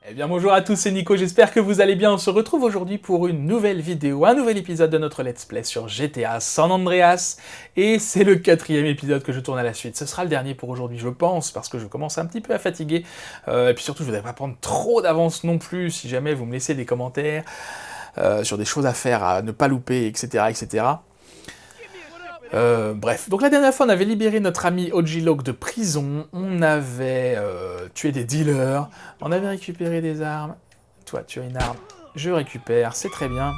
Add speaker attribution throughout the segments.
Speaker 1: Eh bien bonjour à tous, c'est Nico, j'espère que vous allez bien. On se retrouve aujourd'hui pour une nouvelle vidéo, un nouvel épisode de notre Let's Play sur GTA San Andreas. Et c'est le 4e épisode que je tourne à la suite. Ce sera le dernier pour aujourd'hui, je pense, parce que je commence un petit peu à fatiguer. Et puis surtout, je ne voudrais pas prendre trop d'avance non plus, si jamais vous me laissez des commentaires sur des choses à faire, à ne pas louper, etc. etc. Bref, donc la dernière fois on avait libéré notre ami Ojilok de prison, on avait tué des dealers, on avait récupéré des armes. Toi tu as une arme, je récupère, c'est très bien.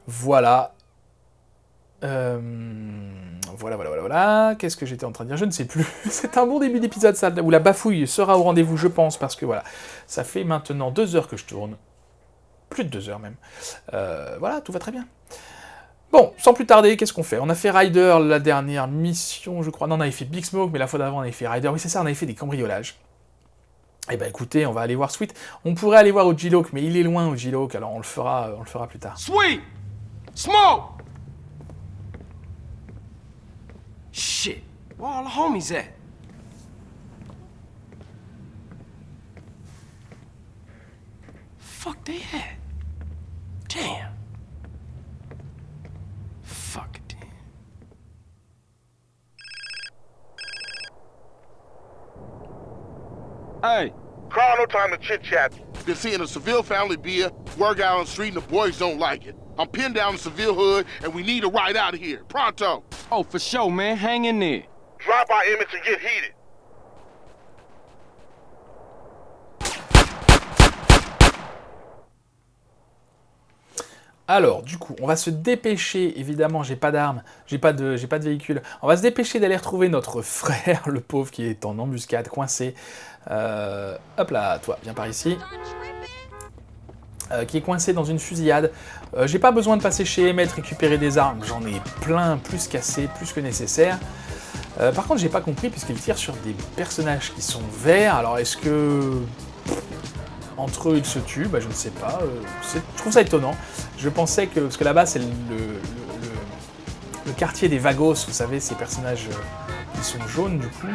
Speaker 1: Voilà. Voilà. Qu'est-ce que j'étais en train de dire? Je ne sais plus. C'est un bon début d'épisode ça, où la bafouille sera au rendez-vous je pense, parce que voilà, ça fait maintenant 2 heures que je tourne. Plus de 2 heures même. Voilà, tout va très bien. Bon, sans plus tarder, qu'est-ce qu'on fait? On a fait Ryder la dernière mission, je crois. Non, on avait fait Big Smoke, mais la fois d'avant, on avait fait Ryder. Oui, c'est ça, on avait fait des cambriolages. Eh ben écoutez, on va aller voir Sweet. On pourrait aller voir Ojilok, mais il est loin, Ojilok, alors on le fera plus tard.
Speaker 2: Sweet! Smoke! Shit, where all the homies at? Fuck they at? Damn. Fuck it, damn. Hey.
Speaker 3: Carl, no time to chit-chat.
Speaker 4: Been seeing a Seville family beer, work out on the street, and the boys don't like it. I'm pinned down in Seville hood, and we need a ride out of here. Pronto.
Speaker 2: Oh, for sure, man. Hang in there.
Speaker 3: Drop our image and get heated.
Speaker 1: Alors, du coup, on va se dépêcher, évidemment, j'ai pas d'armes, j'ai pas de véhicule, on va se dépêcher d'aller retrouver notre frère, le pauvre, qui est en embuscade, coincé. Hop là, toi, viens par ici. Qui est coincé dans une fusillade. J'ai pas besoin de passer chez Emmett récupérer des armes, j'en ai plein, plus qu'assez, plus que nécessaire. Par contre, j'ai pas compris, puisqu'il tire sur des personnages qui sont verts, alors est-ce que... Entre eux, ils se tuent, bah, je ne sais pas. Je trouve ça étonnant. Je pensais que... Parce que là-bas, c'est le quartier des Vagos, vous savez, ces personnages qui sont jaunes, du coup.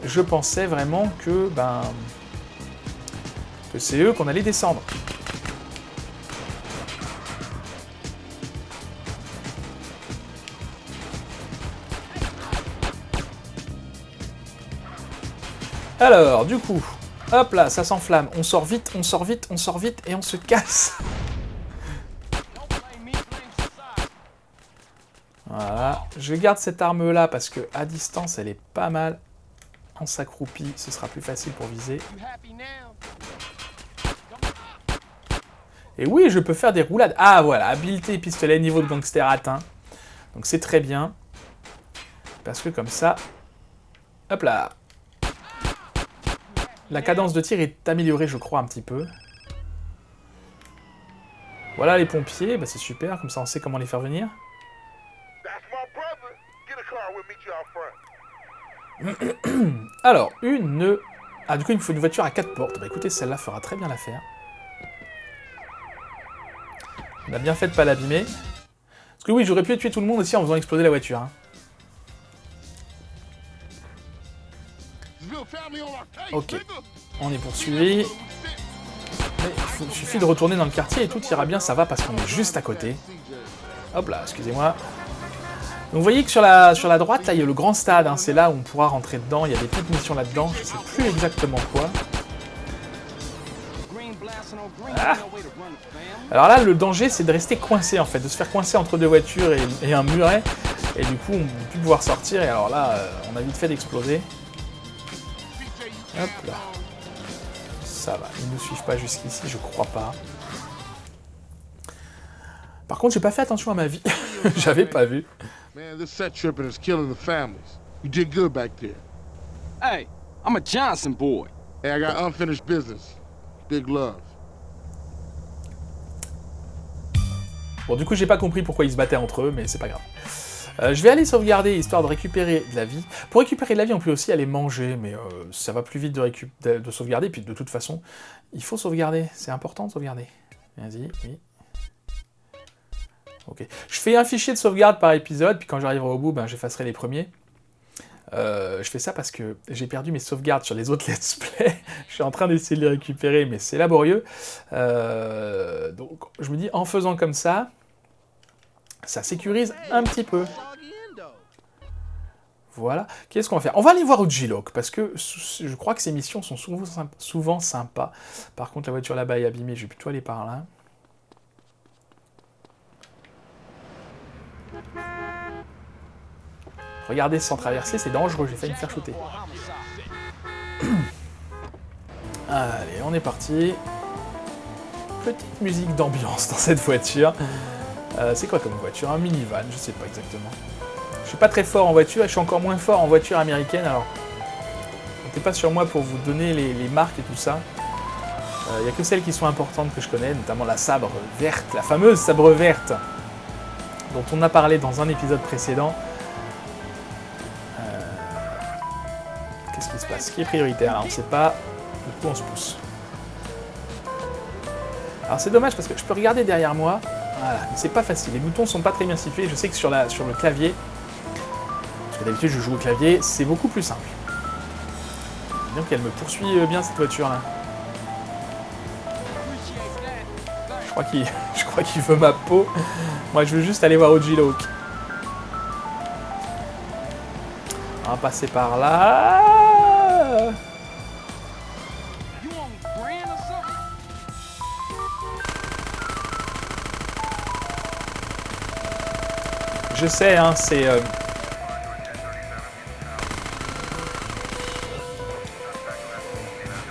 Speaker 1: Je pensais vraiment que c'est eux qu'on allait descendre. Alors, du coup... Hop là, ça s'enflamme, on sort vite, et on se casse. Voilà, je garde cette arme-là parce que à distance, elle est pas mal. On s'accroupit, ce sera plus facile pour viser. Et oui, je peux faire des roulades. Ah voilà, habileté pistolet, niveau de gangster atteint. Donc c'est très bien. Parce que comme ça... Hop là. La cadence de tir est améliorée, je crois, un petit peu. Voilà les pompiers, bah c'est super, comme ça on sait comment les faire venir. Alors, une... Ah, du coup, il me faut une voiture à 4 portes. Bah écoutez, celle-là fera très bien l'affaire. On a bien fait de pas l'abîmer. Parce que oui, j'aurais pu tuer tout le monde aussi en faisant exploser la voiture. Hein. Ok, on est poursuivi. Mais il suffit de retourner dans le quartier et tout ira bien, ça va parce qu'on est juste à côté. Hop là, excusez-moi. Donc vous voyez que sur la droite, là, il y a le grand stade, hein, c'est là où on pourra rentrer dedans, il y a des petites missions là-dedans, je sais plus exactement quoi. Ah. Alors là, le danger, c'est de rester coincé en fait, de se faire coincer entre 2 voitures et un muret, et du coup, on ne peut plus pouvoir sortir, et alors là, on a vite fait d'exploser. Hop là. Ça va, ils ne nous suivent pas jusqu'ici, je crois pas. Par contre, j'ai pas fait attention à ma vie. J'avais pas vu.
Speaker 4: Man, this set tripping is killing the families. You did good back there.
Speaker 2: Hey, I'm a Johnson boy.
Speaker 4: Hey, I got unfinished business. Big love.
Speaker 1: Bon, du coup, j'ai pas compris pourquoi ils se battaient entre eux, mais c'est pas grave. Je vais aller sauvegarder, histoire de récupérer de la vie. Pour récupérer de la vie, on peut aussi aller manger, mais ça va plus vite de sauvegarder, puis de toute façon, il faut sauvegarder. C'est important de sauvegarder. Vas-y, oui. Ok. Je fais un fichier de sauvegarde par épisode, puis quand j'arriverai au bout, j'effacerai les premiers. Je fais ça parce que j'ai perdu mes sauvegardes sur les autres let's play. Je suis en train d'essayer de les récupérer, mais c'est laborieux. Donc je me dis, en faisant comme ça sécurise un petit peu. Voilà. Qu'est-ce qu'on va faire? On va aller voir Ujilok, parce que je crois que ces missions sont souvent sympas. Par contre, la voiture là-bas est abîmée, je vais plutôt aller par là. Regardez sans traverser, c'est dangereux, j'ai failli me faire shooter. Allez, on est parti. Petite musique d'ambiance dans cette voiture. C'est quoi comme voiture? Un minivan, je sais pas exactement. Je suis pas très fort en voiture et je suis encore moins fort en voiture américaine, alors comptez pas sur moi pour vous donner les marques et tout ça. Il n'y a que celles qui sont importantes que je connais, notamment la sabre verte, la fameuse sabre verte, dont on a parlé dans un épisode précédent. Qu'est-ce qui se passe? Ce qui est prioritaire, là, on ne sait pas, du coup on se pousse. Alors c'est dommage parce que je peux regarder derrière moi, voilà, mais c'est pas facile, les boutons sont pas très bien situés, je sais que sur le clavier, parce que d'habitude je joue au clavier, c'est beaucoup plus simple. Donc elle me poursuit bien cette voiture là. Je crois qu'il veut ma peau. Moi je veux juste aller voir Ujilok. On va passer par là. Je sais, hein, c'est...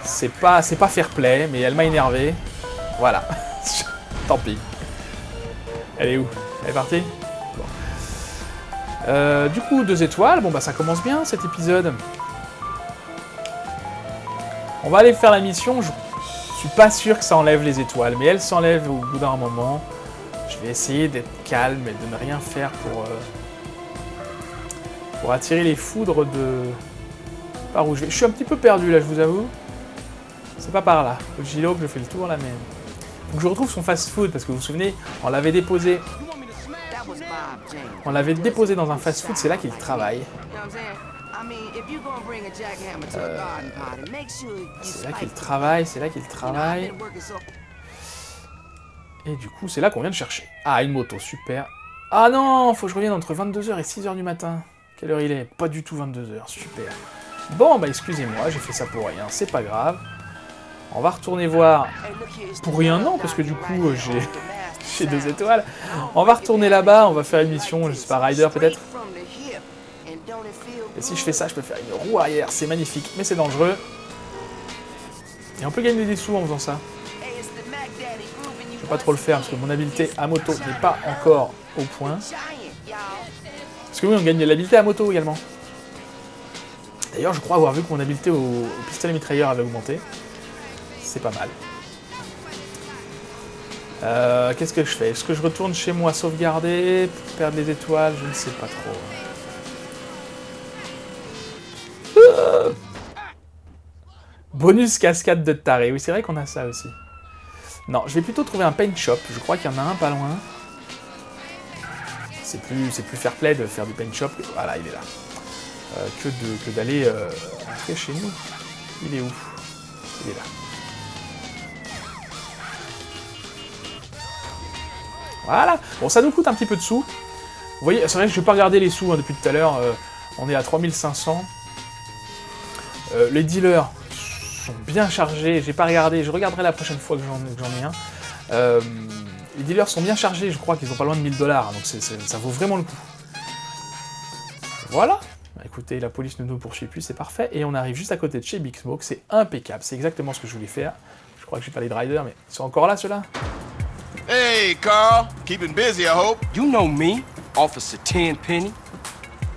Speaker 1: C'est pas fair play, mais elle m'a énervé. Voilà. Tant pis. Elle est où? Elle est partie? Bon. Du coup, 2 étoiles. Bon, ça commence bien, cet épisode. On va aller faire la mission. Je suis pas sûr que ça enlève les étoiles, mais elle s'enlève au bout d'un moment. Je vais essayer d'être calme et de ne rien faire pour attirer les foudres de... Par où je vais. Je suis un petit peu perdu, là, je vous avoue. C'est pas par là. Ujilok, je fais le tour, là, mais... Faut que je retrouve son fast-food, parce que vous vous souvenez, on l'avait déposé dans un fast-food, c'est là qu'il travaille. C'est là qu'il travaille. Et du coup, c'est là qu'on vient de chercher. Ah, une moto, super. Ah non, faut que je revienne entre 22h et 6h du matin. Quelle heure il est? Pas du tout 22h, super. Bon, excusez-moi, j'ai fait ça pour rien, c'est pas grave. On va retourner voir... Pour rien, non, parce que du coup, j'ai 2 étoiles. On va retourner là-bas, on va faire une mission, je sais pas, Rider peut-être. Et si je fais ça, je peux faire une roue arrière, c'est magnifique, mais c'est dangereux. Et on peut gagner des sous en faisant ça. Je vais pas trop le faire, parce que mon habileté à moto n'est pas encore au point. Parce que oui, on gagne de l'habileté à moto également. D'ailleurs, je crois avoir vu que mon habileté au pistolet mitrailleur avait augmenté. C'est pas mal. Qu'est-ce que je fais? Est-ce que je retourne chez moi sauvegarder pour perdre les étoiles? Je ne sais pas trop. Bonus cascade de taré. Oui, c'est vrai qu'on a ça aussi. Non, je vais plutôt trouver un paint shop. Je crois qu'il y en a un pas loin. C'est plus fair play de faire du paint shop. Voilà, il est là. Que d'aller entrer chez nous. Il est où? Il est là. Voilà. Bon, ça nous coûte un petit peu de sous. Vous voyez, c'est vrai que je ne vais pas regarder les sous depuis tout à l'heure. On est à 3500. Les dealers sont bien chargés. J'ai pas regardé. Je regarderai la prochaine fois que j'en ai un. Les dealers sont bien chargés. Je crois qu'ils sont pas loin de 1000 $. Donc ça vaut vraiment le coup. Voilà. Écoutez, la police ne nous poursuit plus. C'est parfait. Et on arrive juste à côté de chez Big Smoke. C'est impeccable. C'est exactement ce que je voulais faire. Je crois que j'ai parlé de Rider, mais ils sont encore là, ceux-là.
Speaker 5: Hey, Carl. Keeping busy, I hope.
Speaker 2: You know me, Officer Tenpenny.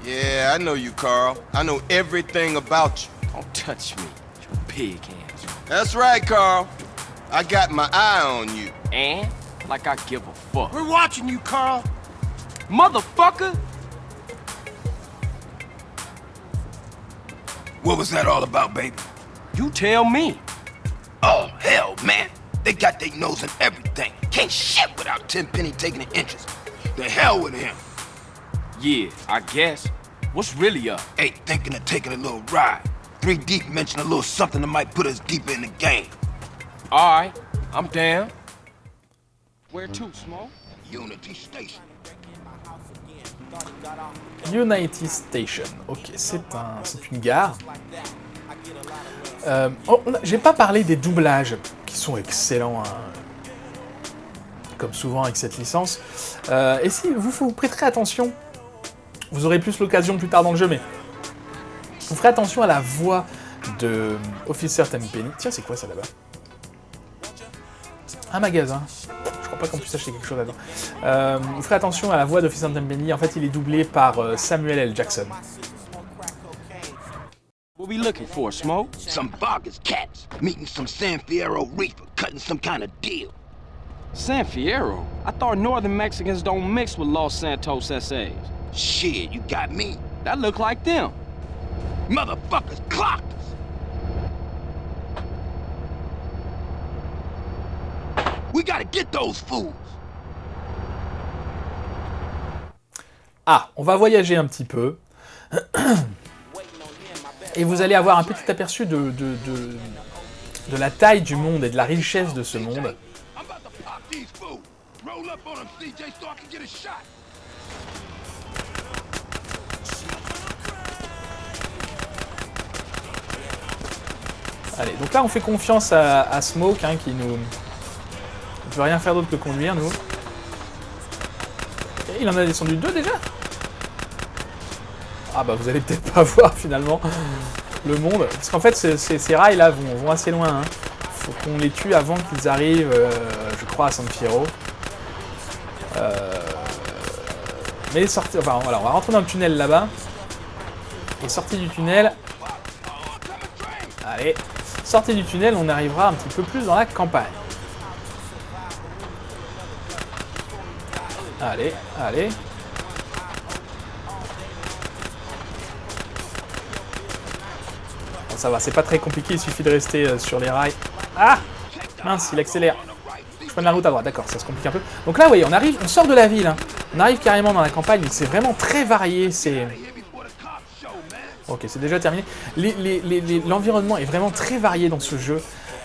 Speaker 5: Yeah, I know you, Carl. I know everything about you.
Speaker 2: Don't touch me, you pig hands.
Speaker 5: That's right, Carl. I got my eye on you.
Speaker 2: And like I give a fuck.
Speaker 4: We're watching you, Carl.
Speaker 2: Motherfucker!
Speaker 6: What was that all about, baby?
Speaker 2: You tell me.
Speaker 6: Oh, hell, man. They got their nose in everything. Can't shit without Tenpenny taking an interest. The hell with him.
Speaker 2: Yeah, I guess. What's really up?
Speaker 6: Hey, thinking of taking a little ride. 3 Deep mentioned a little something that might put us deeper in the game.
Speaker 2: All right, I'm down. Where to, Smoke?
Speaker 6: Unity Station.
Speaker 1: Unity Station. Ok, c'est une gare. J'ai pas parlé des doublages, qui sont excellents, hein, comme souvent avec cette licence. Et si vous prêterez attention, vous aurez plus l'occasion plus tard dans le jeu, mais vous ferez attention à la voix de Officer Tenpenny. Tiens, c'est quoi ça là-bas? Un magasin. Je crois pas qu'on puisse acheter quelque chose là-dedans. Vous ferez attention à la voix d'Officer Tenpenny. En fait, il est doublé par Samuel L. Jackson.
Speaker 2: What we looking for, Smoke?
Speaker 6: Some bogus cats meeting some San Fierro reefer, cutting some kind of deal.
Speaker 2: San Fierro? I thought northern Mexicans don't mix with Los Santos SAs.
Speaker 6: Shit, you got me.
Speaker 2: That look like them.
Speaker 6: Motherfuckers clocked us. We gotta get those fools.
Speaker 1: Ah, on va voyager un petit peu. Et vous allez avoir un petit aperçu de la taille du monde et de la richesse de ce monde.
Speaker 6: I'm about to pop these fools. Roll up on them, CJ, so I can get a shot.
Speaker 1: Allez, donc là on fait confiance à Smoke, hein, qui nous... On ne peut rien faire d'autre que conduire, nous. Et il en a descendu 2 déjà? Ah bah vous allez peut-être pas voir finalement le monde. Parce qu'en fait ces rails là vont assez loin. Hein. Faut qu'on les tue avant qu'ils arrivent, je crois, à San Fierro. Mais sorti... Enfin voilà, on va rentrer dans le tunnel là-bas. Et sortie du tunnel... Allez, sortie du tunnel, on arrivera un petit peu plus dans la campagne. Allez, allez. Bon, ça va, c'est pas très compliqué, il suffit de rester sur les rails. Ah! Mince, il accélère. Je prends la route à droite, d'accord, ça se complique un peu. Donc là, vous voyez, on sort de la ville. Hein. On arrive carrément dans la campagne, c'est vraiment très varié. Ok, c'est déjà terminé. L'environnement est vraiment très varié dans ce jeu,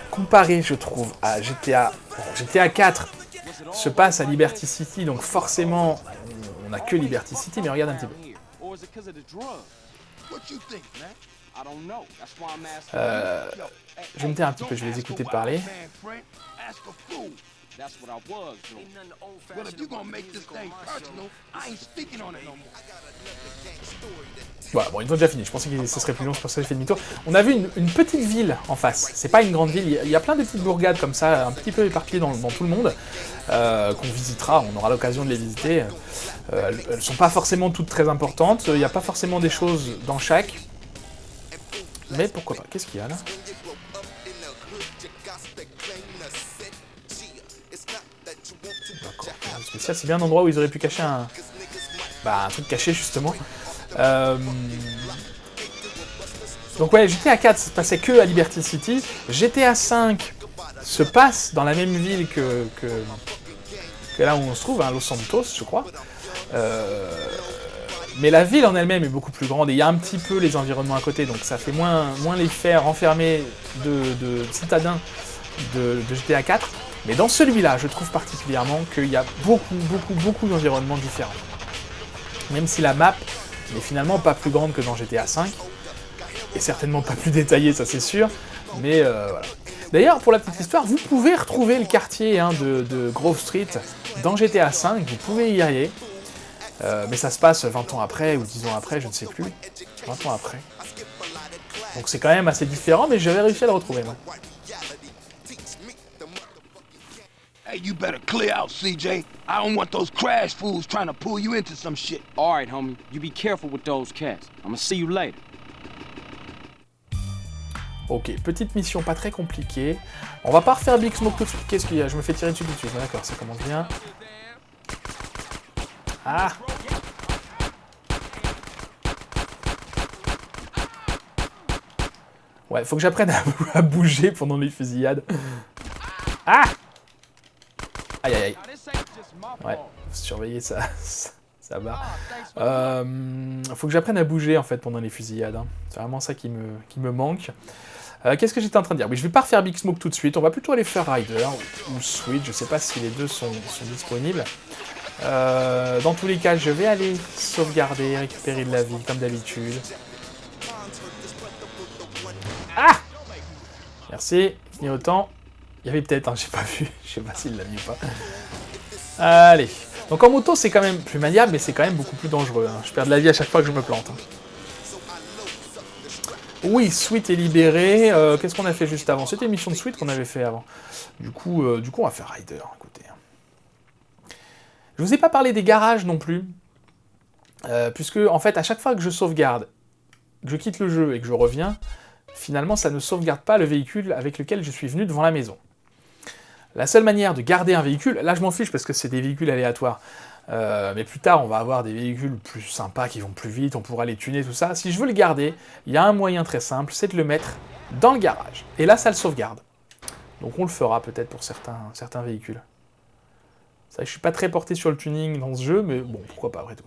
Speaker 1: comparé, je trouve, à GTA. Bon, GTA 4 se passe à Liberty City, donc forcément, on n'a que Liberty City, mais regarde un petit peu. Je vais me taire un petit peu, je vais les écouter parler. Voilà, bon, ils ont déjà fini. Je pensais que ce serait plus long, c'est pour ça que j'ai fait demi-tour. On a vu une petite ville en face. C'est pas une grande ville. Il y a plein de petites bourgades comme ça, un petit peu éparpillées dans tout le monde, qu'on visitera. On aura l'occasion de les visiter. Elles sont pas forcément toutes très importantes. Il n'y a pas forcément des choses dans chaque. Mais pourquoi pas? Qu'est-ce qu'il y a là? D'accord. Spécial, c'est bien un endroit où ils auraient pu cacher un truc caché justement. Donc ouais, GTA 4 se passait que à Liberty City. GTA 5 se passe dans la même ville que là où on se trouve, hein, Los Santos, je crois. Mais la ville en elle-même est beaucoup plus grande et il y a un petit peu les environnements à côté, donc ça fait moins l'effet renfermé de citadins de GTA 4. Mais dans celui-là, je trouve particulièrement qu'il y a beaucoup d'environnements différents. Même si la map n'est finalement pas plus grande que dans GTA 5, et certainement pas plus détaillée, ça c'est sûr, mais voilà. D'ailleurs, pour la petite histoire, vous pouvez retrouver le quartier de Grove Street dans GTA 5, vous pouvez y aller, mais ça se passe 20 ans après, ou 10 ans après, je ne sais plus, 20 ans après. Donc c'est quand même assez différent, mais j'avais réussi à le retrouver, moi.
Speaker 6: Hey, you better clear out, CJ. I don't want those crash fools trying to pull you into some shit.
Speaker 2: All right, homie. You be careful with those cats. I'm gonna see you later.
Speaker 1: Ok, petite mission pas très compliquée. On va pas refaire Big Smoke tout de suite. Qu'est-ce qu'il y a? Je me fais tirer dessus tout de suite. D'accord, ça commence bien. Ah! Ouais, faut que j'apprenne à bouger pendant les fusillades. Ah! Aïe aïe aïe. Ouais, faut surveiller ça. Ça va. Faut que j'apprenne à bouger en fait pendant les fusillades. Hein. C'est vraiment ça qui me manque. Qu'est-ce que j'étais en train de dire? Oui, je vais pas refaire Big Smoke tout de suite. On va plutôt aller faire Ryder ou Sweet. Je sais pas si les deux sont disponibles. Dans tous les cas, je vais aller sauvegarder, récupérer de la vie comme d'habitude. Ah! Merci. Clignotant. Il y avait peut-être, hein, j'ai pas vu. Je sais pas s'il l'a mis ou pas. Allez. Donc en moto, c'est quand même plus maniable, mais c'est quand même beaucoup plus dangereux. Hein. Je perds de la vie à chaque fois que je me plante. Hein. Oui, Sweet est libéré. Qu'est-ce qu'on a fait juste avant? C'était une mission de Sweet qu'on avait fait avant. Du coup, on va faire Ryder. Écoutez. Je vous ai pas parlé des garages non plus. Puisque, en fait, à chaque fois que je sauvegarde, que je quitte le jeu et que je reviens, finalement, ça ne sauvegarde pas le véhicule avec lequel je suis venu devant la maison. La seule manière de garder un véhicule, là je m'en fiche parce que c'est des véhicules aléatoires, mais plus tard on va avoir des véhicules plus sympas qui vont plus vite, on pourra les tuner, tout ça. Si je veux le garder, il y a un moyen très simple, c'est de le mettre dans le garage. Et là ça le sauvegarde. Donc on le fera peut-être pour certains véhicules. C'est vrai que je suis pas très porté sur le tuning dans ce jeu, mais bon, pourquoi pas après tout.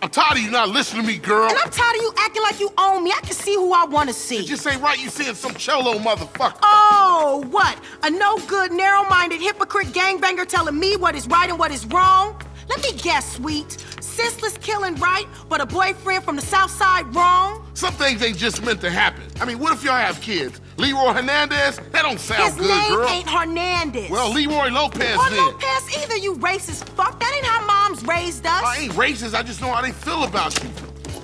Speaker 4: I'm tired of you not listening to me, girl.
Speaker 7: And I'm tired of you acting like you own me. I can see who I want to see.
Speaker 4: It just ain't right you seeing some cholo motherfucker.
Speaker 7: Oh, what? A no-good, narrow-minded hypocrite gangbanger telling me what is right and what is wrong? Let me guess, Sweet. Senseless killing right, but a boyfriend from the south side wrong?
Speaker 4: Some things ain't just meant to happen. I mean, what if y'all have kids? Leroy Hernandez? That don't sound
Speaker 7: His
Speaker 4: good,
Speaker 7: name
Speaker 4: girl.
Speaker 7: ain't Hernandez.
Speaker 4: Well, Leroy Lopez
Speaker 7: or
Speaker 4: then.
Speaker 7: Lopez either, you racist fuck. That ain't how moms raised us.
Speaker 4: I ain't racist, I just know how they feel about you.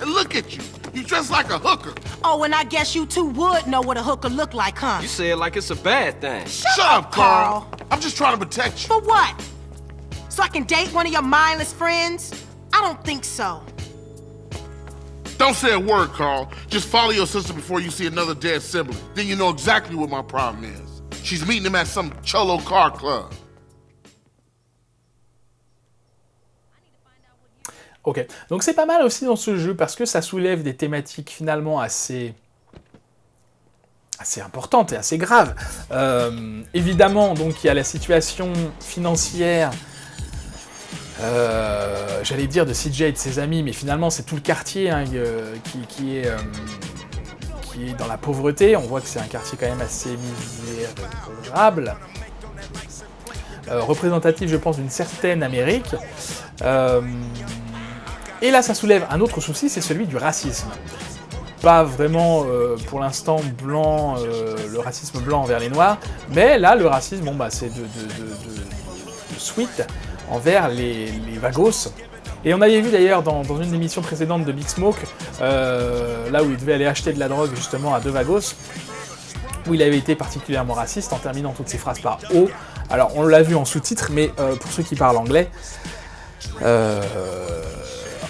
Speaker 4: And look at you. You dress like a hooker.
Speaker 7: Oh, and I guess you two would know what a hooker look like, huh?
Speaker 2: You say it like it's a bad thing.
Speaker 7: Shut
Speaker 4: up, Carl.
Speaker 7: Carl.
Speaker 4: I'm just trying to protect you.
Speaker 7: For what? So I can date one of your mindless friends? I don't think so.
Speaker 4: Don't say a word, Carl. Just follow your sister before you see another dead sibling. Then you know exactly what my problem is. She's meeting him at some cholo car club.
Speaker 1: Ok, donc c'est pas mal aussi dans ce jeu parce que ça soulève des thématiques finalement assez importantes et assez graves. Évidemment, donc il y a la situation financière, j'allais dire de CJ et de ses amis, mais finalement c'est tout le quartier hein, qui est dans la pauvreté. On voit que c'est un quartier quand même assez misérable. Représentatif, je pense, d'une certaine Amérique. Et là, ça soulève un autre souci, c'est celui du racisme. Pas vraiment, pour l'instant, blanc, le racisme blanc envers les Noirs, mais là, le racisme, bon, bah, c'est de Sweet envers les Vagos. Et on avait vu d'ailleurs dans une émission précédente de Big Smoke, là où il devait aller acheter de la drogue justement à deux Vagos, où il avait été particulièrement raciste en terminant toutes ses phrases par « O ». Alors, on l'a vu en sous-titres, mais pour ceux qui parlent anglais,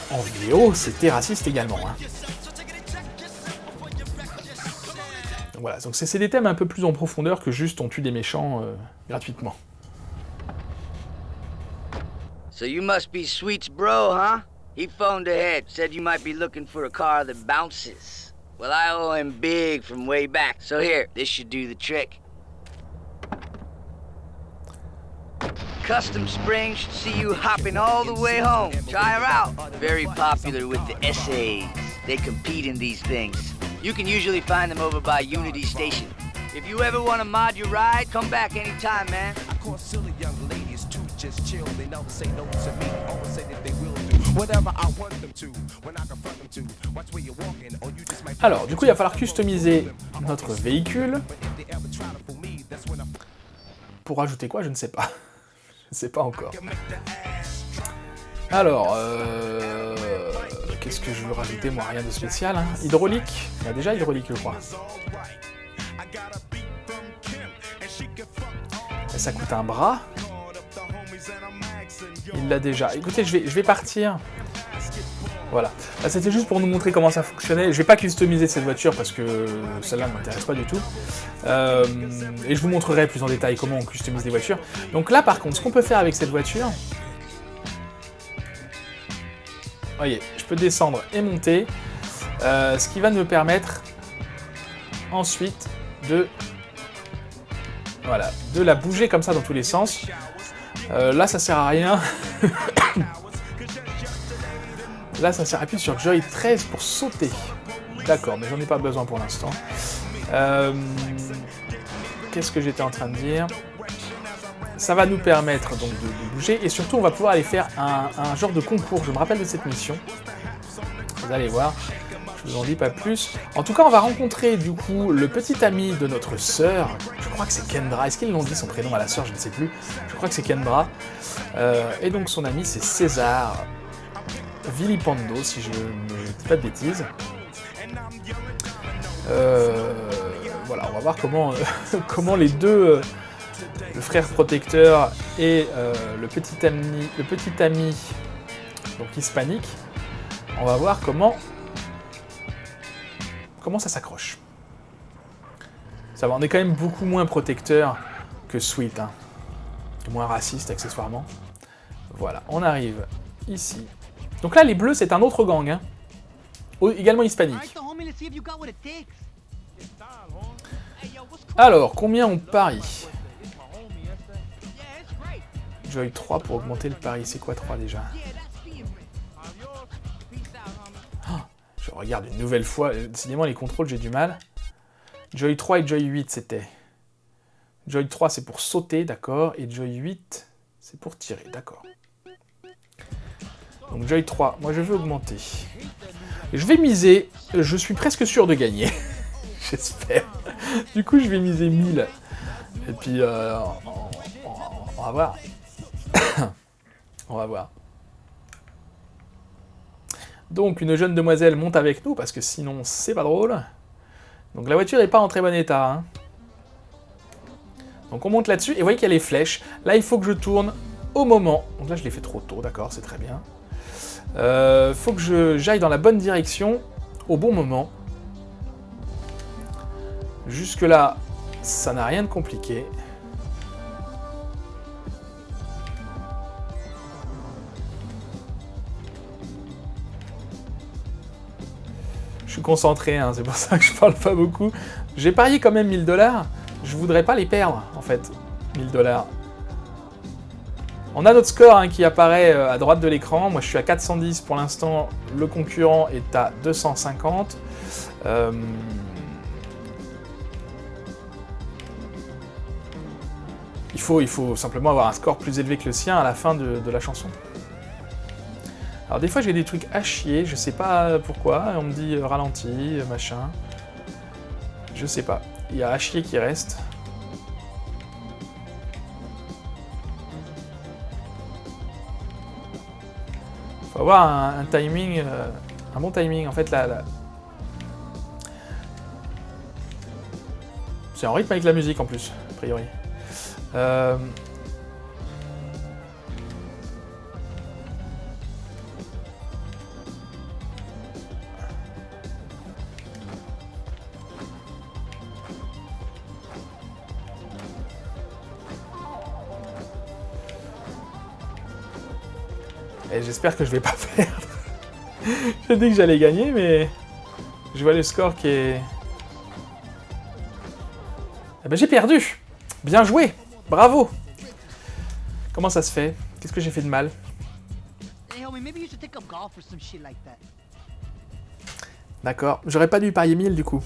Speaker 1: en vidéo, c'était raciste également. Hein. Donc voilà, donc c'est des thèmes un peu plus en profondeur que juste on tue des méchants gratuitement.
Speaker 8: So you must be Sweet's bro, huh? He phoned ahead, said you might be looking for a car that bounces. Well, I owe him big from way back, so here, this should do the trick. Custom Springs should see you hopping all the way home. Try her out. Very popular with the essays. They compete in these things. You can usually find them over by Unity Station. If you ever want to mod your ride, come back anytime, man.
Speaker 9: I call silly young ladies to just chill. They never say no to me. Always say that they will do whatever I want them to. When I confront them to. Watch where you're walking, or you just might.
Speaker 1: Alors, du coup, il va falloir customiser notre véhicule. Pour ajouter quoi, je ne sais pas. Je ne sais pas encore. Alors, qu'est-ce que je veux rajouter, moi? Rien de spécial. Hein. Hydraulique. Il y a déjà hydraulique, je crois. Et ça coûte un bras. Il l'a déjà. Écoutez, je vais partir. Voilà. Là, c'était juste pour nous montrer comment ça fonctionnait. Je vais pas customiser cette voiture parce que celle-là ne m'intéresse pas du tout. Et je vous montrerai plus en détail comment on customise les voitures. Donc là, par contre, ce qu'on peut faire avec cette voiture... Voyez, je peux descendre et monter. Ce qui va me permettre ensuite de... Voilà, de la bouger comme ça dans tous les sens. Là, ça sert à rien. Là, ça sert à appuyer sur Joy 13 pour sauter. D'accord, mais j'en ai pas besoin pour l'instant. Qu'est-ce que j'étais en train de dire? Ça va nous permettre donc de bouger, et surtout, on va pouvoir aller faire un genre de concours. Je me rappelle de cette mission. Vous allez voir. Je vous en dis pas plus. En tout cas, on va rencontrer du coup le petit ami de notre sœur. Je crois que c'est Kendra. Est-ce qu'ils l'ont dit son prénom à la sœur? Je ne sais plus. Je crois que c'est Kendra. Et donc son ami, c'est César Vilipando, si je ne dis pas de bêtises. Voilà, on va voir comment, comment les deux, le frère protecteur et le petit ami donc hispanique, on va voir comment ça s'accroche. Ça va, on est quand même beaucoup moins protecteur que Sweet, hein. Moins raciste accessoirement. Voilà, on arrive ici. Donc là, les bleus, c'est un autre gang, hein. Également hispanique. Alors, combien on parie? Joy 3 pour augmenter le pari. C'est quoi 3 déjà? Je regarde une nouvelle fois. Décidément, les contrôles, j'ai du mal. Joy 3 et Joy 8, c'était. Joy 3, c'est pour sauter, d'accord. Et Joy 8, c'est pour tirer, d'accord. Donc Joy 3, moi je veux augmenter. Je vais miser. Je suis presque sûr de gagner. J'espère. Du coup, je vais miser 1000. Et puis, on va voir. On va voir. Donc, une jeune demoiselle monte avec nous, parce que sinon, c'est pas drôle. Donc, la voiture n'est pas en très bon état. Hein. Donc, on monte là-dessus, et vous voyez qu'il y a les flèches. Là, il faut que je tourne au moment. Donc là, je l'ai fait trop tôt, d'accord, c'est très bien. Faut que j'aille dans la bonne direction, au bon moment. Jusque-là, ça n'a rien de compliqué. Je suis concentré, hein, c'est pour ça que je parle pas beaucoup. J'ai parié quand même 1000 $. Je voudrais pas les perdre, en fait, 1000 $. On a notre score hein, qui apparaît à droite de l'écran. Moi, je suis à 410 pour l'instant. Le concurrent est à 250. Il faut simplement avoir un score plus élevé que le sien à la fin de la chanson. Alors des fois j'ai des trucs à chier, je sais pas pourquoi, on me dit ralenti, machin. Je sais pas. Il y a à chier qui reste. Faut avoir un timing, un bon timing en fait là. C'est en rythme avec la musique en plus, a priori. Et j'espère que je vais pas perdre. J'ai dit que j'allais gagner, mais je vois le score qui est... Eh ben j'ai perdu. Bien joué. Bravo. Comment ça se fait? Qu'est-ce que j'ai fait de mal? D'accord. J'aurais pas dû parier 1000 du coup,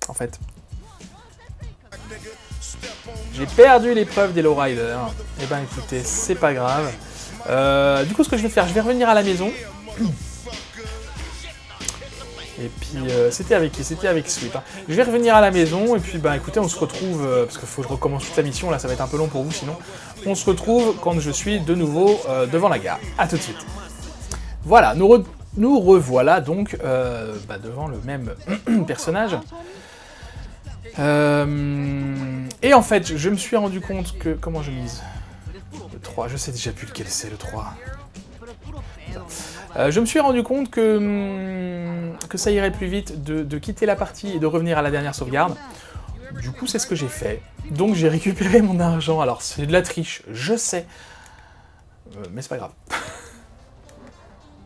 Speaker 1: en fait. J'ai perdu l'épreuve des lowriders. Eh ben écoutez, c'est pas grave. Du coup, ce que je vais faire, je vais revenir à la maison. Et puis, c'était avec qui? C'était avec Sweet. Hein. Je vais revenir à la maison, et puis, bah écoutez, on se retrouve, parce qu'il faut que je recommence toute la mission, là, ça va être un peu long pour vous, sinon. On se retrouve quand je suis de nouveau devant la gare. A tout de suite. Voilà, nous revoilà donc devant le même personnage. Et en fait, je me suis rendu compte que... Comment je mise? Le 3, je sais déjà plus lequel c'est, le 3. Je me suis rendu compte que ça irait plus vite de quitter la partie et de revenir à la dernière sauvegarde. Du coup, c'est ce que j'ai fait. Donc, j'ai récupéré mon argent. Alors, c'est de la triche, je sais. Mais c'est pas grave.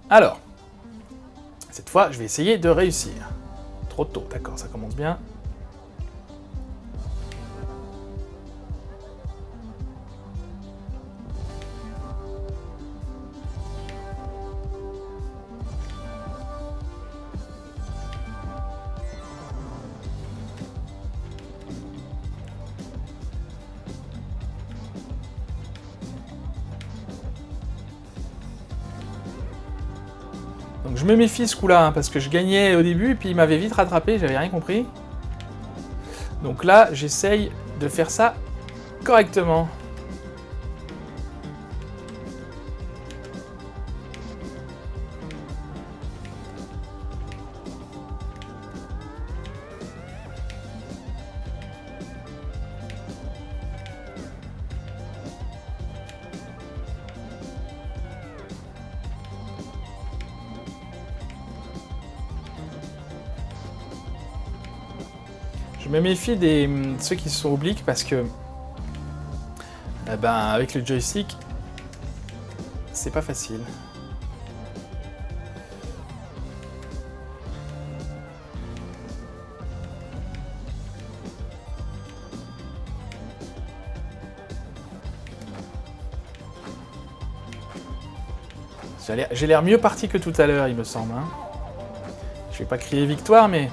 Speaker 1: Alors, cette fois, je vais essayer de réussir. Trop tôt, d'accord, ça commence bien. Donc je me méfie ce coup-là, hein, parce que je gagnais au début, et puis il m'avait vite rattrapé, j'avais rien compris. Donc là, j'essaye de faire ça correctement. Je me méfie de ceux qui sont obliques parce que avec le joystick, c'est pas facile. J'ai l'air mieux parti que tout à l'heure, il me semble. Hein. Je vais pas crier victoire, mais...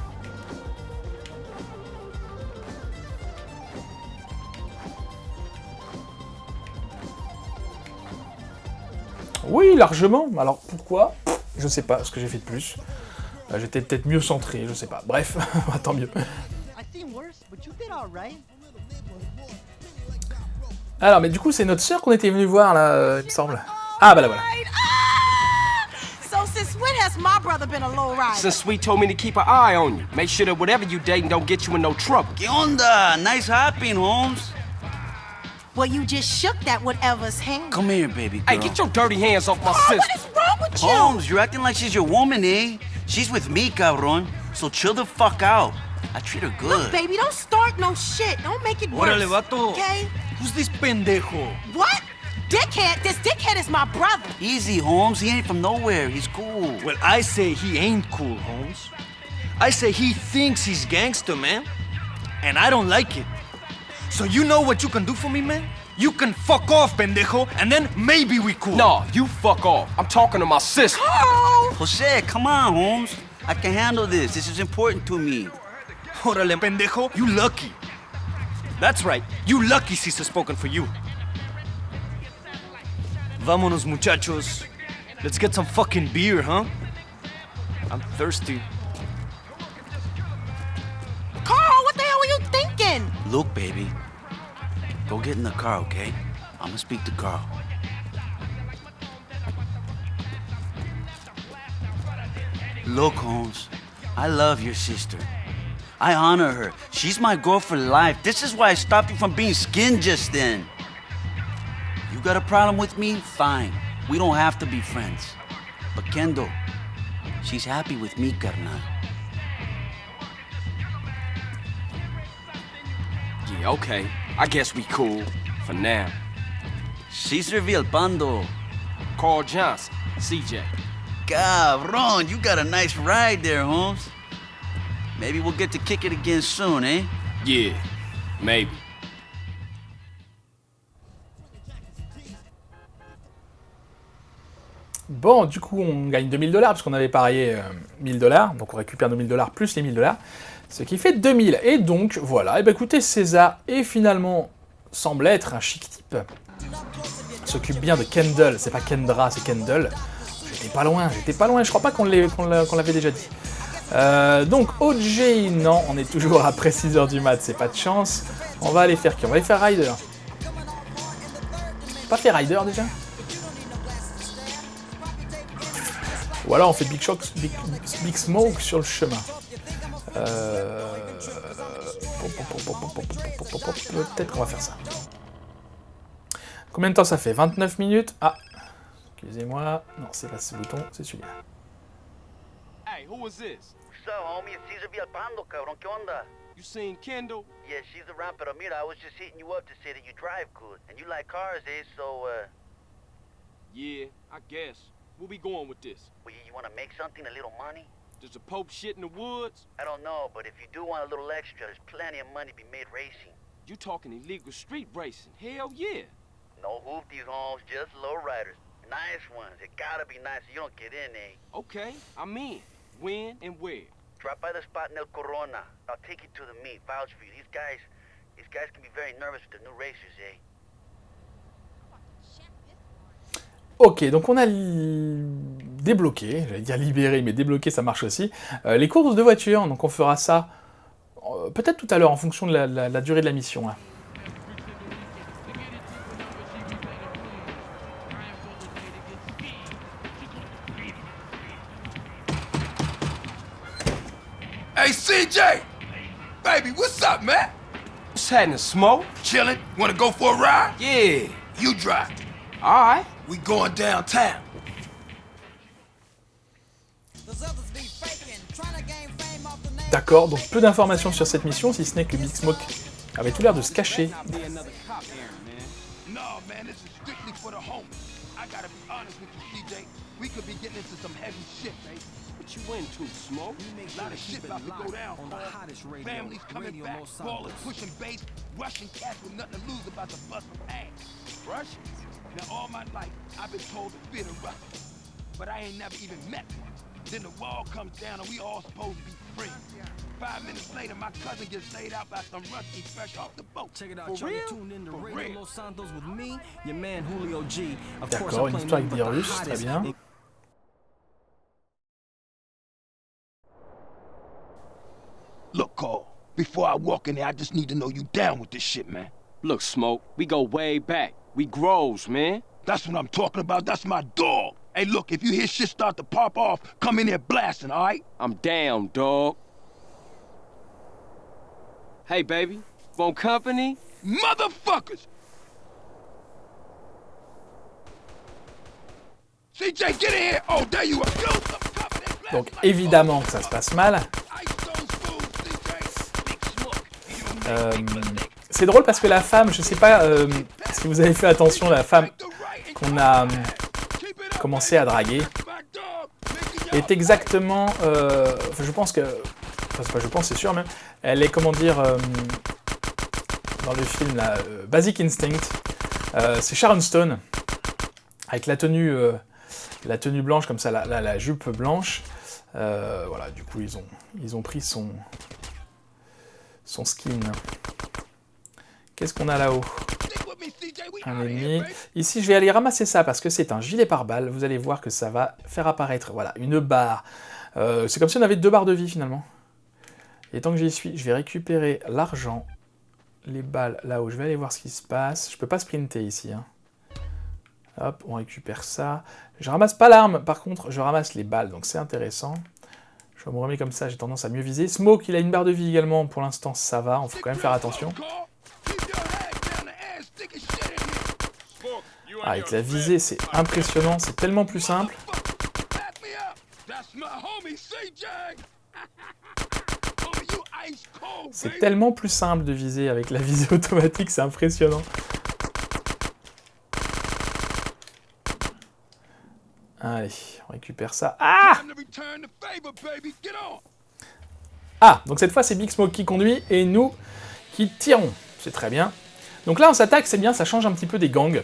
Speaker 1: Oui, largement. Alors pourquoi? Je sais pas ce que j'ai fait de plus. J'étais peut-être mieux centré, je sais pas. Bref, tant mieux. Alors, mais du coup, c'est notre sœur qu'on était venu voir là, il me semble. Ah, bah là voilà.
Speaker 7: So since when has my brother been a low rider?
Speaker 2: Since Sweet told me to keep an eye on you. Make sure that whatever you dating don't get you in no trouble.
Speaker 10: ¿Qué onda? Nice hopping, Holmes.
Speaker 7: Well, you just shook that whatever's hand.
Speaker 10: Come here, baby girl.
Speaker 2: Hey, get your dirty hands off my
Speaker 7: Oh,
Speaker 2: sister.
Speaker 7: what is wrong with you?
Speaker 10: Holmes, you're acting like she's your woman, eh? She's with me, cabron. So chill the fuck out. I treat her good.
Speaker 7: Look, baby, don't start no shit. Don't make it worse.
Speaker 10: Órale, vato.
Speaker 7: Okay?
Speaker 10: Who's this pendejo?
Speaker 7: What? Dickhead? This dickhead is my brother.
Speaker 10: Easy, Holmes. He ain't from nowhere. He's cool.
Speaker 11: Well, I say he ain't cool, Holmes. I say he thinks he's gangster, man. And I don't like it. So you know what you can do for me, man? You can fuck off, pendejo, and then maybe we cool.
Speaker 2: No, you fuck off. I'm talking to my sister.
Speaker 7: Oh!
Speaker 10: Jose, come on, Holmes. I can handle this. This is important to me.
Speaker 11: Órale, pendejo, you lucky. That's right, you lucky Caesar's spoken for you. Vámonos, muchachos. Let's get some fucking beer, huh? I'm thirsty.
Speaker 7: Carl, what the hell were you thinking?
Speaker 10: Look, baby. Go get in the car, okay? I'm gonna speak to Carl. Look, Holmes, I love your sister. I honor her. She's my girl for life. This is why I stopped you from being skinned just then. You got a problem with me? Fine. We don't have to be friends. But Kendall, she's happy with me, carnal.
Speaker 2: Yeah, okay. I guess we cool. For now.
Speaker 10: Cesar Villalpando.
Speaker 2: Carl Johnson. CJ.
Speaker 10: Cabron, you got a nice ride there, Holmes. Maybe we'll get to kick it again soon, eh?
Speaker 2: Yeah, maybe.
Speaker 1: Bon, du coup, on gagne 2000 $, parce qu'on avait parié 1000 $. Donc on récupère nos 1000 $ plus les 1000 $. Ce qui fait 2000. Et donc, voilà. Et ben écoutez, César est finalement, semble être un chic type. Il s'occupe bien de Kendall. C'est pas Kendra, c'est Kendall. J'étais pas loin. Je crois pas qu'on l'avait déjà dit. Donc, OJ, non, on est toujours après 6h du mat, c'est pas de chance. On va aller faire qui? On va aller faire Ryder. Pas fait Ryder déjà? Ou alors on fait Big Smoke sur le chemin. Peut-être qu'on va faire ça. Combien de temps ça fait? 29 minutes. Ah, excusez-moi. Non, c'est pas ce bouton, c'est celui-là.
Speaker 2: Hey, who is this?
Speaker 12: So, homie, it's Cesar Villalpando, cabrón. ¿Qué onda?
Speaker 2: You seen Kendall?
Speaker 12: Yeah, she's around, pero mira, I was just hitting you up to say that you drive good. And you like cars, eh? So,
Speaker 2: Yeah, I guess. Where we going with this?
Speaker 12: well, you want to make something, a little money?
Speaker 2: Does the Pope shit in the woods?
Speaker 12: I don't know, but if you do want a little extra, there's plenty of money to be made racing.
Speaker 2: You talking illegal street racing? Hell yeah.
Speaker 12: No hoopties, homes, just low riders. Nice ones. It gotta be nice so you don't get in, eh?
Speaker 2: Okay, I'm in. When and where?
Speaker 12: Drop by the spot in El Corona. I'll take you to the meet, vouch for you. These guys can be very nervous with the new racers, eh?
Speaker 1: débloquer, j'allais dire libérer, mais débloquer ça marche aussi, les courses de voiture, donc on fera ça peut-être tout à l'heure en fonction de la durée de la mission. Hein.
Speaker 6: Hey, CJ! Baby, what's up, man?
Speaker 2: What's happening, Smoke?
Speaker 6: Chillin'? Wanna go for a ride?
Speaker 2: Yeah.
Speaker 6: You drive.
Speaker 2: Alright.
Speaker 6: We going downtown.
Speaker 1: D'accord, donc peu d'informations sur cette mission, si ce n'est que Big Smoke avait tout l'air de se cacher.
Speaker 6: No, man, this is strictly for the homies. I gotta be honest with you, CJ. We could be getting into some heavy shit, baby.
Speaker 2: What you into, Smoke?
Speaker 6: A lot of shit about to go down. Families coming back, ballers pushing bass, Russian cats with nothing to lose about to bust some ass. Russians? Now all my life, I've been told to fear the Russians, but I ain't never even met one. Then the wall comes down and we all supposed to be free. 5 minutes later, my cousin gets laid out by some Russians fresh off the boat.
Speaker 9: Check it out, y'all tuned in to Radio Los Santos with me, your man Julio G. Of course,
Speaker 1: D'accord,
Speaker 9: I'm
Speaker 1: une histoire avec
Speaker 9: playing
Speaker 1: des
Speaker 9: nothing but
Speaker 1: Russes,
Speaker 9: the
Speaker 1: très
Speaker 9: hottest.
Speaker 1: bien.
Speaker 6: Look, Carl, before I walk in there, I just need to know you down with this shit, man.
Speaker 2: Look, Smoke, we go way back. We grows, man.
Speaker 6: That's what I'm talking about. That's my dog. Hey, look, if you hear shit start to pop off, come in there blasting, all right?
Speaker 2: I'm down, dog. Hey, baby, want company?
Speaker 6: Motherfuckers! CJ, get in here! Oh, there you are!
Speaker 1: Donc évidemment que ça se passe mal. C'est drôle parce que la femme, je sais pas si vous avez fait attention, la femme qu'on a commencé à draguer est exactement, je pense que, enfin c'est pas je pense, c'est sûr même, elle est comment dire dans le film là, Basic Instinct, c'est Sharon Stone avec la tenue blanche comme ça, la jupe blanche, voilà, du coup ils ont pris son skin. Qu'est-ce qu'on a là-haut? Un ennemi. Ici, je vais aller ramasser ça parce que c'est un gilet pare-balles. Vous allez voir que ça va faire apparaître, voilà, une barre. C'est comme si on avait 2 barres de vie finalement. Et tant que j'y suis, je vais récupérer l'argent, les balles là-haut. Je vais aller voir ce qui se passe. Je peux pas sprinter ici. Hein. Hop, on récupère ça. Je ramasse pas l'arme, par contre, je ramasse les balles, donc c'est intéressant. Je me remets comme ça, j'ai tendance à mieux viser. Smoke, il a une barre de vie également, pour l'instant ça va, on faut quand même faire attention. Ah, avec la visée, c'est impressionnant, c'est tellement plus simple. C'est tellement plus simple de viser avec la visée automatique, c'est impressionnant. Allez, on récupère ça. Ah! Ah, donc cette fois c'est Big Smoke qui conduit et nous qui tirons. C'est très bien. Donc là on s'attaque, c'est bien, ça change un petit peu des gangs.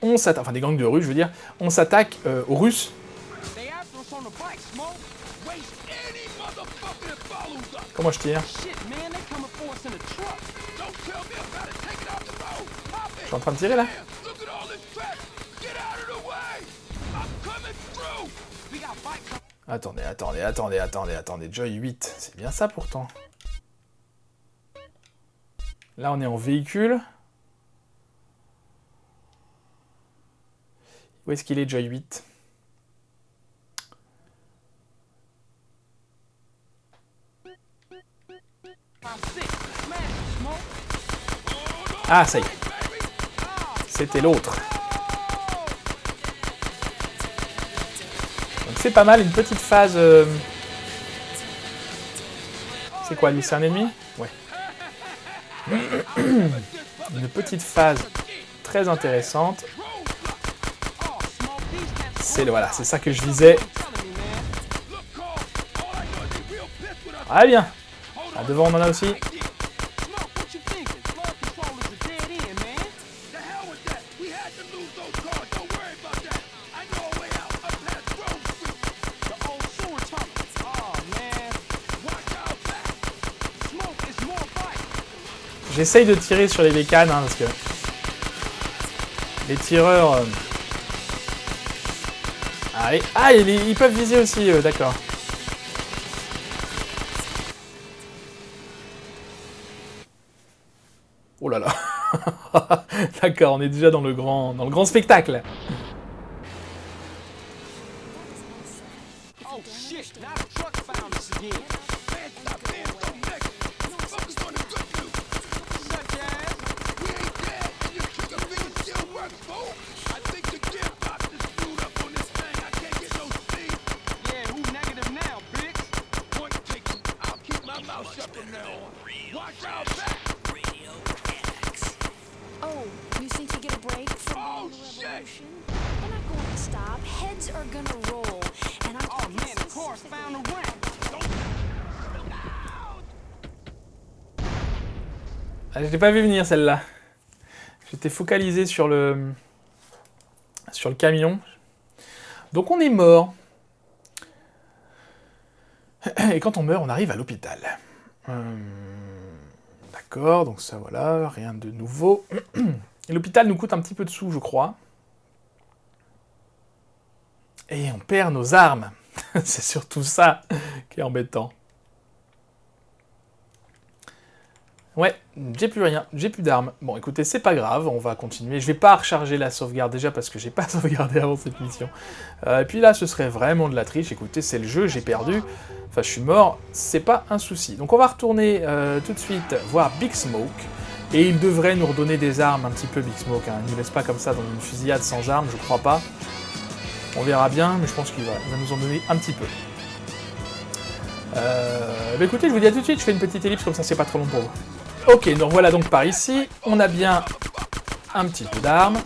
Speaker 1: On s'attaque, enfin des gangs de rue je veux dire. On s'attaque aux Russes. Comment je tire? Je suis en train de tirer là? Attendez, Joy 8, c'est bien ça pourtant. Là on est en véhicule. Où est-ce qu'il est, Joy 8? Ah, ça y est. C'était l'autre. Donc c'est pas mal, une petite phase... C'est quoi, lui, c'est un ennemi? Ouais. Une petite phase très intéressante. C'est voilà, c'est ça que je visais. Ah bien. Ah, devant on en a aussi. J'essaye de tirer sur les bécanes hein, parce que les tireurs Allez. Ah, ils peuvent viser aussi, d'accord. Oh là là. D'accord, on est déjà dans le grand spectacle.
Speaker 2: Oh shit, now the truck found us again. Man, stop being so negative. Focus on the good news. Such as, we ain't dead and your trigger finger still works, fool. I think the gearbox is screwed up on this thing. I can't get no speed. Yeah, who negative now, bitch? Point taken. I'll keep my mouth shut from now on. Watch out back.
Speaker 13: Oh, you think you get a break from the revolution? They're not going to stop. Heads are gonna roll. And I'm
Speaker 2: Oh man, the car's found a ramp.
Speaker 1: Ah, je l'ai pas vu venir celle-là. J'étais focalisé sur le camion. Donc on est mort. Et quand on meurt, on arrive à l'hôpital. D'accord, donc ça voilà, rien de nouveau. Et l'hôpital nous coûte un petit peu de sous, je crois. Et on perd nos armes. C'est surtout ça qui est embêtant. Ouais, j'ai plus rien, j'ai plus d'armes. Bon, écoutez, c'est pas grave, on va continuer. Je vais pas recharger la sauvegarde déjà parce que j'ai pas sauvegardé avant cette mission. Et puis là, ce serait vraiment de la triche. Écoutez, c'est le jeu, j'ai perdu. Enfin, je suis mort, c'est pas un souci. Donc on va retourner tout de suite voir Big Smoke. Et il devrait nous redonner des armes un petit peu, Big Smoke. Hein. Il ne nous laisse pas comme ça dans une fusillade sans armes, je crois pas. On verra bien, mais je pense qu'il va nous en donner un petit peu. Bah écoutez, je vous dis à tout de suite, je fais une petite ellipse, comme ça c'est pas trop long pour vous. Ok, nous revoilà donc par ici. On a bien un petit peu d'armes.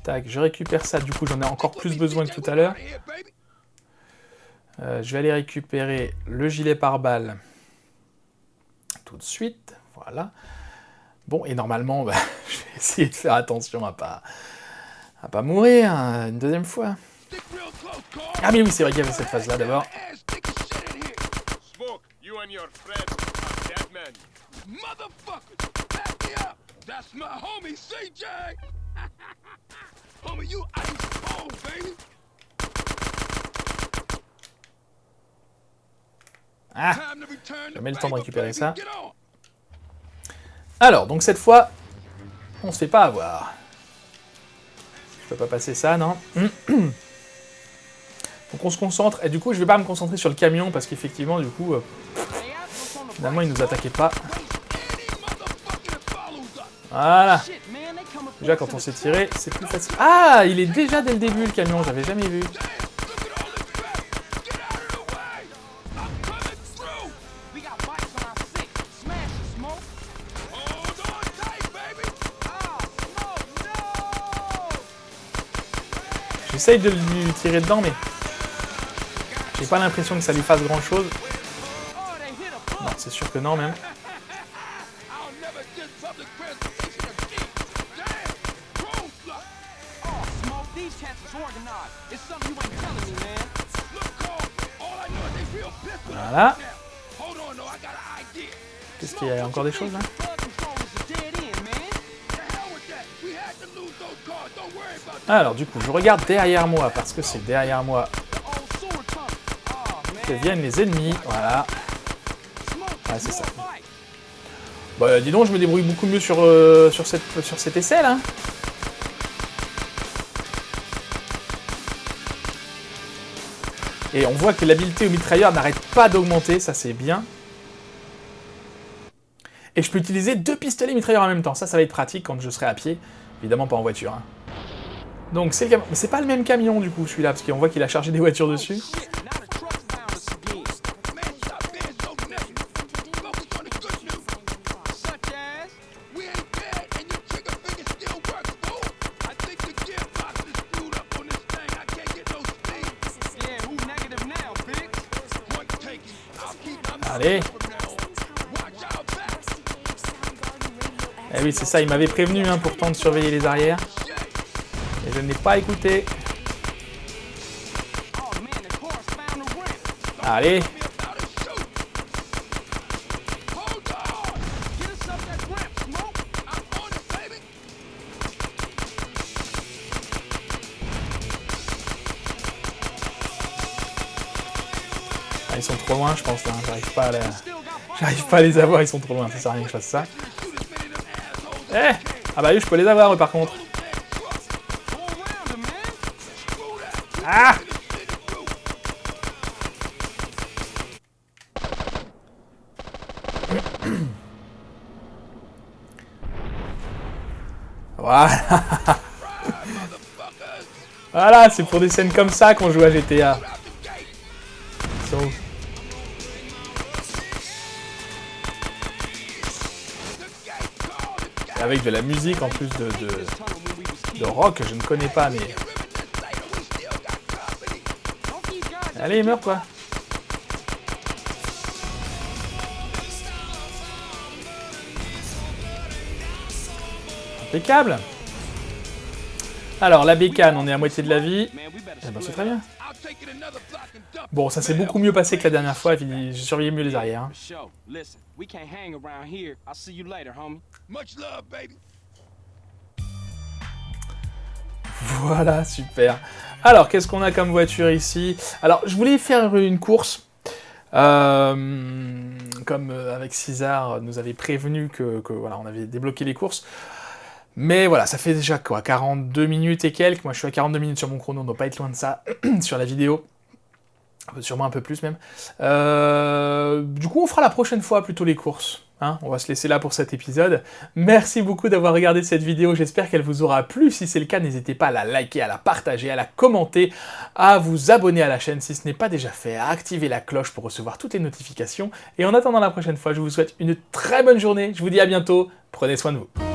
Speaker 1: Tac, je récupère ça, du coup j'en ai encore plus besoin que tout à l'heure. Je vais aller récupérer le gilet pare-balles tout de suite, voilà. Bon, et normalement, bah, je vais essayer de faire attention à pas mourir une deuxième fois. Ah mais oui, c'est vrai qu'il y avait cette phase-là d'abord. Ah, jamais le temps de récupérer ça. Alors, donc cette fois, on se fait pas avoir. Je peux pas passer ça, non. Donc on se concentre, et du coup je vais pas me concentrer sur le camion, parce qu'effectivement, du coup, finalement il nous attaquait pas. Voilà. Déjà quand on s'est tiré, c'est plus facile. Ah, il est déjà dès le début le camion, j'avais jamais vu. J'essaye de lui tirer dedans, mais j'ai pas l'impression que ça lui fasse grand chose. Non, c'est sûr que non, même. Voilà. Qu'est-ce qu'il y a encore des choses là? Alors du coup, je regarde derrière moi, parce que c'est derrière moi que viennent les ennemis, voilà. Ah, c'est ça. Bah dis donc, je me débrouille beaucoup mieux sur cette aisselle, hein. Et on voit que l'habileté au mitrailleur n'arrête pas d'augmenter, ça c'est bien. Et je peux utiliser 2 pistolets mitrailleurs en même temps, ça va être pratique quand je serai à pied, évidemment pas en voiture, hein. Donc c'est le camion, mais c'est pas le même camion du coup celui-là, parce qu'on voit qu'il a chargé des voitures dessus. Allez. Eh oui, c'est ça, il m'avait prévenu hein, pourtant de surveiller les arrières. Et je n'ai pas écouté. Allez. Ah, ils sont trop loin, je pense, là. J'arrive pas à les avoir, ils sont trop loin. Ça sert à rien que je fasse ça. Eh! Ah bah oui, je peux les avoir, eux, par contre. Ah! Voilà. Voilà, c'est pour des scènes comme ça qu'on joue à GTA. Ils sont où? Avec de la musique en plus de rock que je ne connais pas, mais... Allez, meurs quoi. Impeccable. Alors, la bécane, on est à moitié de la vie. Eh ben, c'est très bien. Bon, ça s'est beaucoup mieux passé que la dernière fois, j'ai surveillé mieux les arrières. Hein. Voilà, super. Alors, qu'est-ce qu'on a comme voiture ici? Alors, je voulais faire une course. Comme avec César nous avait prévenu que voilà, on avait débloqué les courses. Mais voilà, ça fait déjà quoi, 42 minutes et quelques. Moi, je suis à 42 minutes sur mon chrono, on ne doit pas être loin de ça sur la vidéo. Sûrement un peu plus même. Du coup, on fera la prochaine fois plutôt les courses. Hein, on va se laisser là pour cet épisode. Merci beaucoup d'avoir regardé cette vidéo. J'espère qu'elle vous aura plu. Si c'est le cas, n'hésitez pas à la liker, à la partager, à la commenter, à vous abonner à la chaîne si ce n'est pas déjà fait, à activer la cloche pour recevoir toutes les notifications. Et en attendant la prochaine fois, je vous souhaite une très bonne journée. Je vous dis à bientôt. Prenez soin de vous.